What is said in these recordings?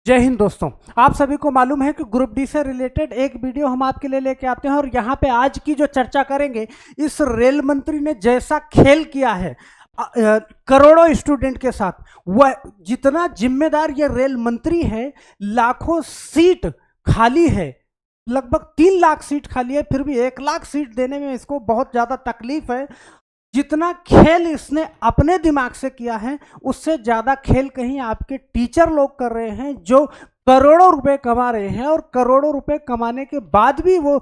जय हिंद दोस्तों। आप सभी को मालूम है कि ग्रुप डी से रिलेटेड एक वीडियो हम आपके लिए लेके आते हैं और यहाँ पे आज की जो चर्चा करेंगे, इस रेल मंत्री ने जैसा खेल किया है करोड़ों स्टूडेंट के साथ, वह जितना जिम्मेदार ये रेल मंत्री है, लाखों सीट खाली है, लगभग 3 लाख सीट खाली है, फिर भी 1 लाख सीट देने में इसको बहुत ज़्यादा तकलीफ है। जितना खेल इसने अपने दिमाग से किया है, उससे ज़्यादा खेल कहीं आपके टीचर लोग कर रहे हैं, जो करोड़ों रुपए कमा रहे हैं और करोड़ों रुपए कमाने के बाद भी वो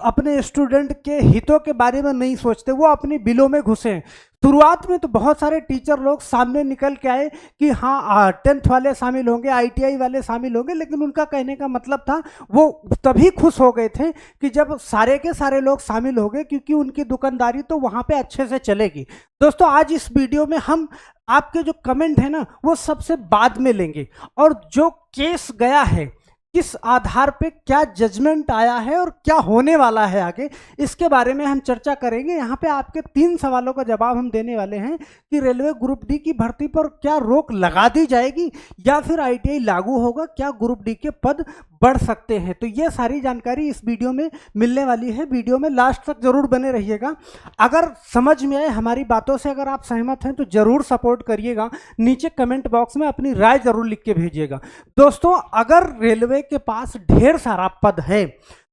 अपने स्टूडेंट के हितों के बारे में नहीं सोचते, वो अपनी बिलों में घुसे हैं। शुरुआत में तो बहुत सारे टीचर लोग सामने निकल के आए कि हाँ 10th वाले शामिल होंगे, ITI वाले शामिल होंगे, लेकिन उनका कहने का मतलब था, वो तभी खुश हो गए थे कि जब सारे के सारे लोग शामिल हो गए, क्योंकि उनकी दुकानदारी तो वहाँ पे अच्छे से चलेगी। दोस्तों, आज इस वीडियो में हम आपके जो कमेंट है ना, वो सबसे बाद में लेंगे, और जो केस गया है, किस आधार पे क्या जजमेंट आया है और क्या होने वाला है आगे, इसके बारे में हम चर्चा करेंगे। यहाँ पे आपके 3 सवालों का जवाब हम देने वाले हैं कि रेलवे ग्रुप डी की भर्ती पर क्या रोक लगा दी जाएगी या फिर ITI लागू होगा, क्या ग्रुप डी के पद बढ़ सकते हैं। तो ये सारी जानकारी इस वीडियो में मिलने वाली है। वीडियो में लास्ट तक जरूर बने रहिएगा। अगर समझ में आए हमारी बातों से, अगर आप सहमत हैं तो जरूर सपोर्ट करिएगा। नीचे कमेंट बॉक्स में अपनी राय जरूर लिख के भेजिएगा। दोस्तों, अगर रेलवे के पास ढेर सारा पद है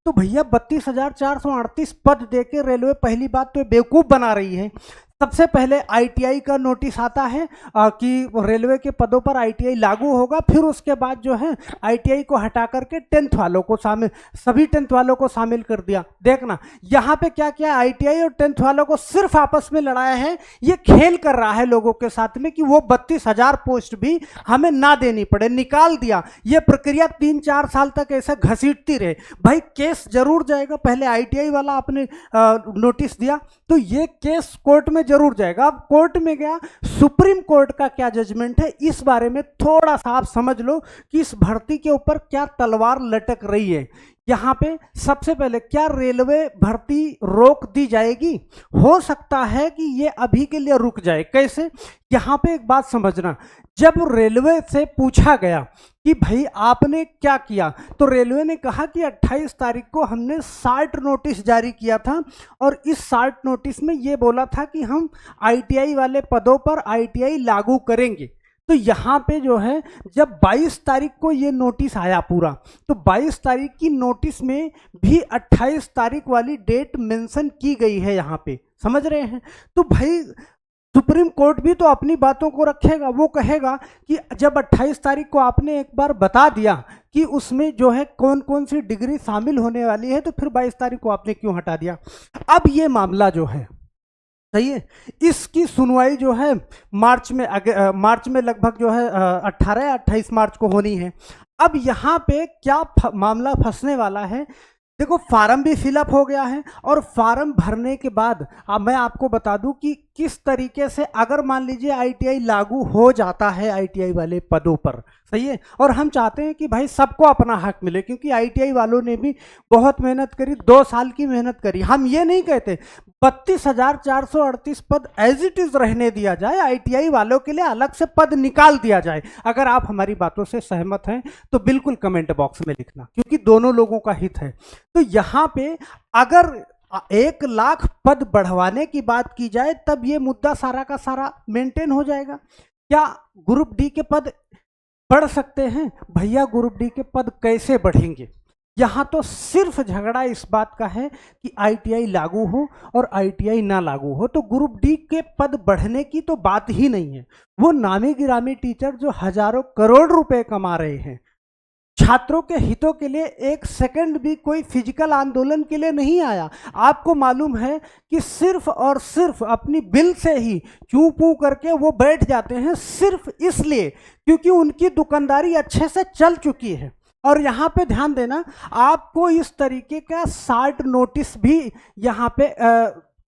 तो भैया 32,438 पद देके रेलवे पहली बात तो बेवकूफ़ बना रही है। सबसे पहले ITI का नोटिस आता है कि रेलवे के पदों पर ITI लागू होगा, फिर उसके बाद जो है ITI को हटा करके 10th वालों को शामिल, सभी 10th वालों को शामिल कर दिया। देखना यहाँ पे क्या किया, ITI और 10th वालों को सिर्फ आपस में लड़ाया है। ये खेल कर रहा है लोगों के साथ में कि वो 32,000 पोस्ट भी हमें ना देनी पड़े, निकाल दिया। ये प्रक्रिया 3-4 साल तक ऐसा घसीटती रहे। भाई केस जरूर जाएगा। पहले ITI वाला आपने नोटिस दिया तो ये केस कोर्ट में जरूर जाएगा। अब कोर्ट में गया, सुप्रीम कोर्ट का क्या जजमेंट है, इस बारे में थोड़ा सा आप समझ लो कि इस भर्ती के ऊपर क्या तलवार लटक रही है। यहाँ पे सबसे पहले, क्या रेलवे भर्ती रोक दी जाएगी? हो सकता है कि ये अभी के लिए रुक जाए। कैसे? यहाँ पे एक बात समझना, जब रेलवे से पूछा गया कि भाई आपने क्या किया, तो रेलवे ने कहा कि 28 तारीख को हमने 60 नोटिस जारी किया था और इस 60 नोटिस में ये बोला था कि हम ITI वाले पदों पर ITI लागू करेंगे। तो यहाँ पे जो है, जब 22 तारीख को ये नोटिस आया पूरा, तो 22 तारीख की नोटिस में भी 28 तारीख वाली डेट मेंशन की गई है यहाँ पे, समझ रहे हैं? तो भाई सुप्रीम कोर्ट भी तो अपनी बातों को रखेगा। वो कहेगा कि जब 28 तारीख को आपने एक बार बता दिया कि उसमें जो है कौन कौन सी डिग्री शामिल होने वाली है, तो फिर 22 तारीख को आपने क्यों हटा दिया? अब ये मामला जो है, सही है, इसकी सुनवाई जो है मार्च में लगभग जो है 18 या 28 मार्च को होनी है। अब यहाँ पे क्या मामला फंसने वाला है, देखो, फार्म भी फिलअप हो गया है और फार्म भरने के बाद अब मैं आपको बता दूं कि किस तरीके से, अगर मान लीजिए ITI लागू हो जाता है ITI वाले पदों पर, सही है, और हम चाहते हैं कि भाई सबको अपना हक मिले, क्योंकि ITI वालों ने भी बहुत मेहनत करी, 2 साल की मेहनत करी। हम ये नहीं कहते 32,438 पद एज इट इज रहने दिया जाए, ITI वालों के लिए अलग से पद निकाल दिया जाए। अगर आप हमारी बातों से सहमत हैं तो बिल्कुल कमेंट बॉक्स में लिखना, क्योंकि दोनों लोगों का हित है। तो यहाँ पे अगर 1 लाख पद बढ़वाने की बात की जाए, तब ये मुद्दा सारा का सारा मेंटेन हो जाएगा। क्या ग्रुप डी के पद बढ़ सकते हैं? भैया ग्रुप डी के पद कैसे बढ़ेंगे? यहाँ तो सिर्फ झगड़ा इस बात का है कि ITI लागू हो और ITI ना लागू हो, तो ग्रुप डी के पद बढ़ने की तो बात ही नहीं है। वो नामी गिरामी टीचर जो हजारों करोड़ रुपए कमा रहे हैं, छात्रों के हितों के लिए एक सेकंड भी कोई फिजिकल आंदोलन के लिए नहीं आया। आपको मालूम है कि सिर्फ और सिर्फ अपनी बिल से ही चू पू करके वो बैठ जाते हैं, सिर्फ इसलिए क्योंकि उनकी दुकानदारी अच्छे से चल चुकी है। और यहाँ पे ध्यान देना, आपको इस तरीके का 60 नोटिस भी यहाँ पे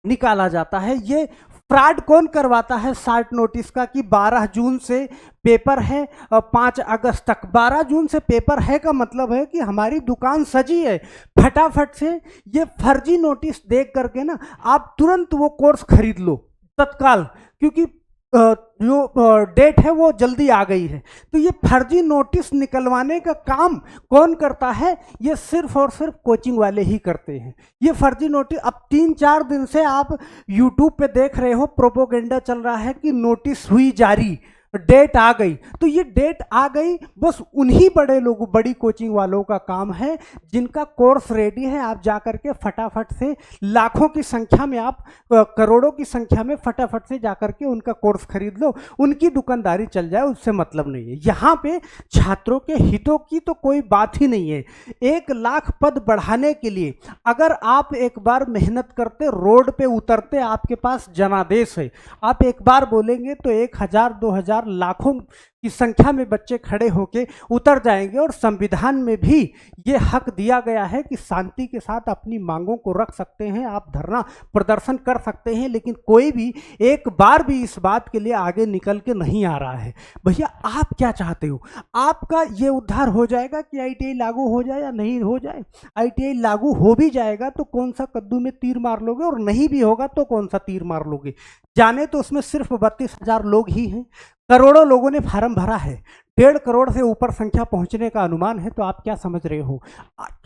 निकाला जाता है। ये फ्रॉड कौन करवाता है 60 नोटिस का, कि 12 जून से पेपर है और 5 अगस्त तक। 12 जून से पेपर है का मतलब है कि हमारी दुकान सजी है, फटाफट से ये फर्जी नोटिस देख करके ना आप तुरंत वो कोर्स खरीद लो तत्काल, क्योंकि जो डेट है वो जल्दी आ गई है। तो ये फर्जी नोटिस निकलवाने का काम कौन करता है? ये सिर्फ और सिर्फ कोचिंग वाले ही करते हैं। ये फर्जी नोटिस अब 3-4 दिन से आप यूट्यूब पे देख रहे हो, प्रोपोगेंडा चल रहा है कि नोटिस हुई जारी, डेट आ गई। तो ये डेट आ गई, बस उन्हीं बड़े लोगों, बड़ी कोचिंग वालों का काम है जिनका कोर्स रेडी है। आप जाकर के फटाफट से लाखों की संख्या में, आप करोड़ों की संख्या में फटाफट से जाकर के उनका कोर्स खरीद लो, उनकी दुकानदारी चल जाए, उससे मतलब नहीं है। यहाँ पे छात्रों के हितों की तो कोई बात ही नहीं है। 1 लाख पद बढ़ाने के लिए अगर आप एक बार मेहनत करते, रोड पे उतरते, आपके पास जनादेश है, आप एक बार बोलेंगे तो 1000, 2000, लाखों की संख्या में बच्चे खड़े होके उतर जाएंगे। और संविधान में भी ये हक दिया गया है कि शांति के साथ अपनी मांगों को रख सकते हैं, आप धरना प्रदर्शन कर सकते हैं, लेकिन कोई भी एक बार भी इस बात के लिए आगे निकल के नहीं आ रहा है। भैया आप क्या चाहते हो? आपका ये उद्धार हो जाएगा कि आईटीआई लागू हो जाए या नहीं हो जाए? आईटीआई लागू हो भी जाएगा तो कौन सा कद्दू में तीर मार लोगे, और नहीं भी होगा तो कौन सा तीर मार लोगे? जाने तो उसमें सिर्फ 32,000 लोग ही हैं, करोड़ों लोगों ने फार्म भरा है, 1.5 करोड़ से ऊपर संख्या पहुंचने का अनुमान है। तो आप क्या समझ रहे हो?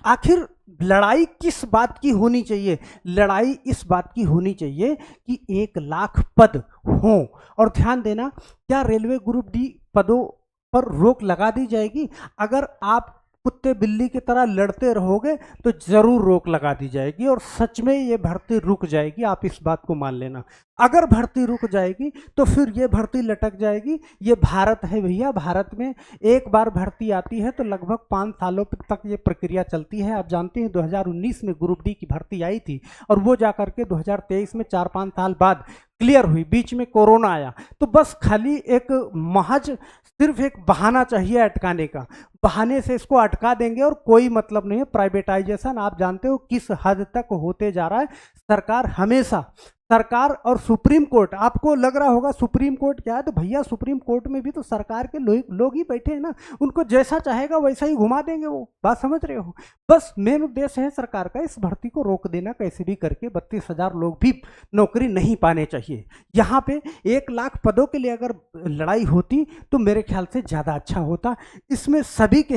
आखिर लड़ाई किस बात की होनी चाहिए? लड़ाई इस बात की होनी चाहिए कि 1 लाख पद हों। और ध्यान देना, क्या रेलवे ग्रुप डी पदों पर रोक लगा दी जाएगी? अगर आप कुत्ते बिल्ली की तरह लड़ते रहोगे तो जरूर रोक लगा दी जाएगी, और सच में ये भर्ती रुक जाएगी। आप इस बात को मान लेना। अगर भर्ती रुक जाएगी तो फिर ये भर्ती लटक जाएगी। ये भारत है भैया, भारत में एक बार भर्ती आती है तो लगभग 5 सालों तक ये प्रक्रिया चलती है। आप जानते हैं 2019 में ग्रुप डी की भर्ती आई थी, और वो जाकर के 2023 में 4-5 साल बाद क्लियर हुई। बीच में कोरोना आया, तो बस खाली एक महज सिर्फ एक बहाना चाहिए अटकाने का। बहाने से इसको अटका देंगे और कोई मतलब नहीं है। प्राइवेटाइजेशन आप जानते हो किस हद तक होते जा रहा है। सरकार हमेशा, सरकार और सुप्रीम कोर्ट, आपको लग रहा होगा सुप्रीम कोर्ट क्या है, तो भैया सुप्रीम कोर्ट में भी तो सरकार के लोग ही बैठे हैं ना, उनको जैसा चाहेगा वैसा ही घुमा देंगे। वो बात समझ रहे हो? बस मेन उद्देश्य है सरकार का इस भर्ती को रोक देना कैसे भी करके। 32,000 लोग भी नौकरी नहीं पाने चाहिए। यहाँ पे 1 लाख पदों के लिए अगर लड़ाई होती तो मेरे ख्याल से ज़्यादा अच्छा होता। इसमें सभी के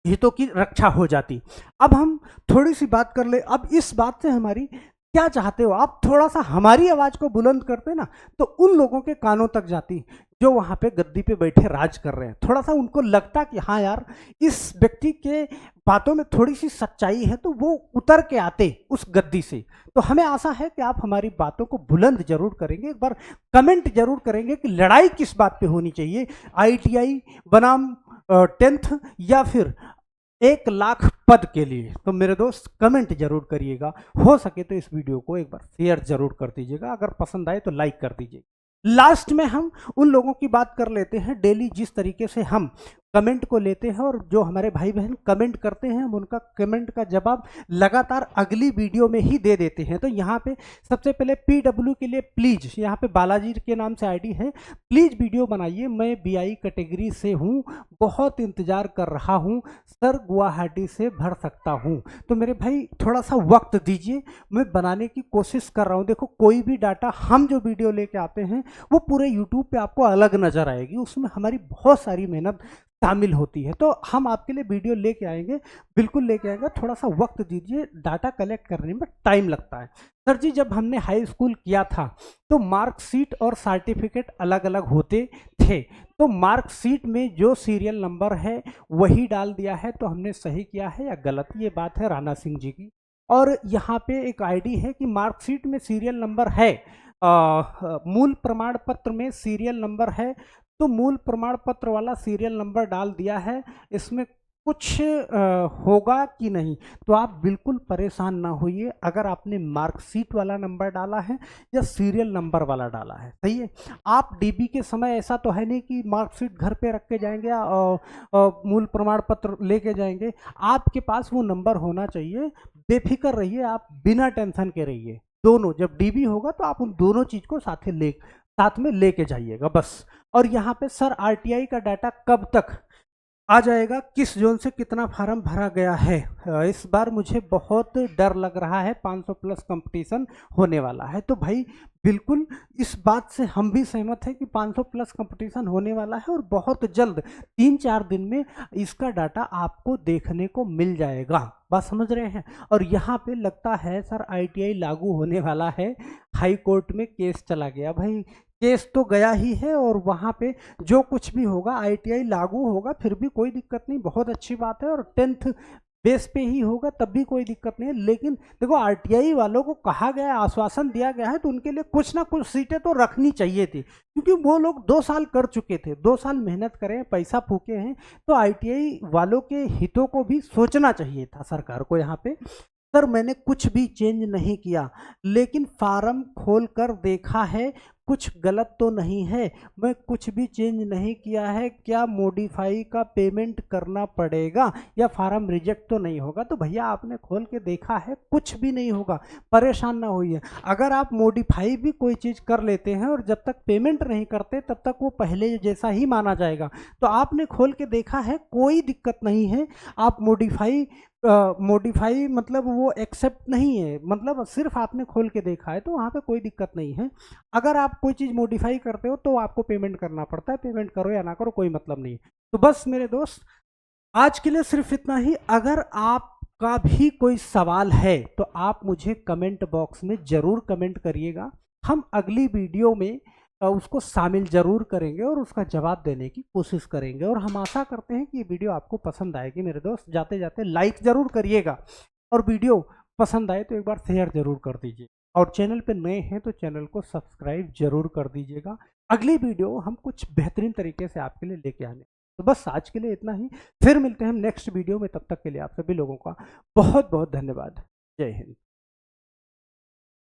हितों की रक्षा हो जाती। अब हम थोड़ी सी बात कर ले, अब इस बात से हमारी क्या चाहते हो आप? थोड़ा सा हमारी आवाज को बुलंद करते ना तो उन लोगों के कानों तक जाती जो वहां पे गद्दी पे बैठे राज कर रहे हैं। थोड़ा सा उनको लगता कि हाँ यार, इस व्यक्ति के बातों में थोड़ी सी सच्चाई है, तो वो उतर के आते उस गद्दी से। तो हमें आशा है कि आप हमारी बातों को बुलंद जरूर करेंगे, एक बार कमेंट जरूर करेंगे कि लड़ाई किस बात पे होनी चाहिए, आईटीआई बनाम 10th या फिर 1 लाख पद के लिए। तो मेरे दोस्त कमेंट जरूर करिएगा, हो सके तो इस वीडियो को एक बार शेयर जरूर कर दीजिएगा, अगर पसंद आए तो लाइक कर दीजिएगा। लास्ट में हम उन लोगों की बात कर लेते हैं डेली जिस तरीके से हम कमेंट को लेते हैं, और जो हमारे भाई बहन कमेंट करते हैं हम उनका कमेंट का जवाब लगातार अगली वीडियो में ही दे देते हैं। तो यहाँ पे सबसे पहले PW के लिए प्लीज, यहाँ पे बालाजी के नाम से आईडी है, प्लीज वीडियो बनाइए, मैं BI कैटेगरी से हूँ, बहुत इंतजार कर रहा हूँ सर, गुवाहाटी से भर सकता हूँ? तो मेरे भाई थोड़ा सा वक्त दीजिए, मैं बनाने की कोशिश कर रहा हूँ। देखो कोई भी डाटा हम जो वीडियो लेके आते हैं वो पूरे यूट्यूब पे आपको अलग नजर आएगी, उसमें हमारी बहुत सारी मेहनत शामिल होती है। तो हम आपके लिए वीडियो लेके आएंगे, बिल्कुल लेके आएंगे, थोड़ा सा वक्त दीजिए, डाटा कलेक्ट करने में टाइम लगता है। सर जी जब हमने हाई स्कूल किया था तो मार्कशीट और सर्टिफिकेट अलग अलग होते थे, तो मार्कशीट में जो सीरियल नंबर है वही डाल दिया है, तो हमने सही किया है या गलत? ये बात है राणा सिंह जी की। और यहाँ पे एक आईडी है कि मार्कशीट में सीरियल नंबर है, मूल प्रमाण पत्र में सीरियल नंबर है, तो मूल प्रमाण पत्र वाला सीरियल नंबर डाल दिया है, इसमें कुछ होगा कि नहीं? तो आप बिल्कुल परेशान ना होइए अगर आपने मार्कशीट वाला नंबर डाला है या सीरियल नंबर वाला डाला है, सही है। आप डीबी के समय ऐसा तो है नहीं कि मार्कशीट घर पे रख के जाएंगे और मूल प्रमाण पत्र लेके जाएंगे, आपके पास वो नंबर होना चाहिए। बेफिक्र रहिए, आप बिना टेंशन के रहिए, दोनों जब डीबी होगा तो आप उन दोनों चीज को साथ में लेके जाइएगा बस। और यहाँ पे सर आरटीआई का डाटा कब तक आ जाएगा किस जोन से कितना फार्म भरा गया है। इस बार मुझे बहुत डर लग रहा है, 500 प्लस कंपटीशन होने वाला है। तो भाई बिल्कुल इस बात से हम भी सहमत हैं कि 500 प्लस कंपटीशन होने वाला है और बहुत जल्द 3-4 दिन में इसका डाटा आपको देखने को मिल जाएगा। बात समझ रहे हैं। और यहाँ पे लगता है सर ITI लागू होने वाला है, हाई कोर्ट में केस चला गया। भाई केस तो गया ही है और वहाँ पे जो कुछ भी होगा ITI लागू होगा, फिर भी कोई दिक्कत नहीं, बहुत अच्छी बात है। और 10th बेस पे ही होगा तब भी कोई दिक्कत नहीं है। लेकिन देखो RTI वालों को कहा गया है, आश्वासन दिया गया है, तो उनके लिए कुछ ना कुछ सीटें तो रखनी चाहिए थी, क्योंकि वो लोग 2 साल कर चुके थे, 2 साल मेहनत करें, पैसा फूके हैं। तो ITI वालों के हितों को भी सोचना चाहिए था सरकार को यहाँ पे। सर मैंने कुछ भी चेंज नहीं किया, लेकिन फार्म खोल कर देखा है, कुछ गलत तो नहीं है, मैं कुछ भी चेंज नहीं किया है, क्या मॉडिफाई का पेमेंट करना पड़ेगा या फार्म रिजेक्ट तो नहीं होगा? तो भैया आपने खोल के देखा है, कुछ भी नहीं होगा, परेशान ना होइए। अगर आप मॉडिफाई भी कोई चीज़ कर लेते हैं और जब तक पेमेंट नहीं करते तब तक वो पहले जैसा ही माना जाएगा। तो आपने खोल के देखा है, कोई दिक्कत नहीं है। आप मॉडिफाई मतलब वो एक्सेप्ट नहीं है, मतलब सिर्फ आपने खोल के देखा है, तो वहाँ पे कोई दिक्कत नहीं है। अगर आप कोई चीज़ मॉडिफाई करते हो तो आपको पेमेंट करना पड़ता है, पेमेंट करो या ना करो कोई मतलब नहीं। तो बस मेरे दोस्त आज के लिए सिर्फ इतना ही। अगर आपका भी कोई सवाल है तो आप मुझे कमेंट बॉक्स में ज़रूर कमेंट करिएगा, हम अगली वीडियो में उसको शामिल जरूर करेंगे और उसका जवाब देने की कोशिश करेंगे। और हम आशा करते हैं कि ये वीडियो आपको पसंद आएगी मेरे दोस्त। जाते जाते लाइक जरूर करिएगा और वीडियो पसंद आए तो एक बार शेयर जरूर कर दीजिए, और चैनल पे नए हैं तो चैनल को सब्सक्राइब जरूर कर दीजिएगा। अगली वीडियो हम कुछ बेहतरीन तरीके से आपके लिए लेके आने। तो बस आज के लिए इतना ही, फिर मिलते हैं हम नेक्स्ट वीडियो में। तब तक के लिए आप सभी लोगों का बहुत बहुत धन्यवाद। जय हिंद।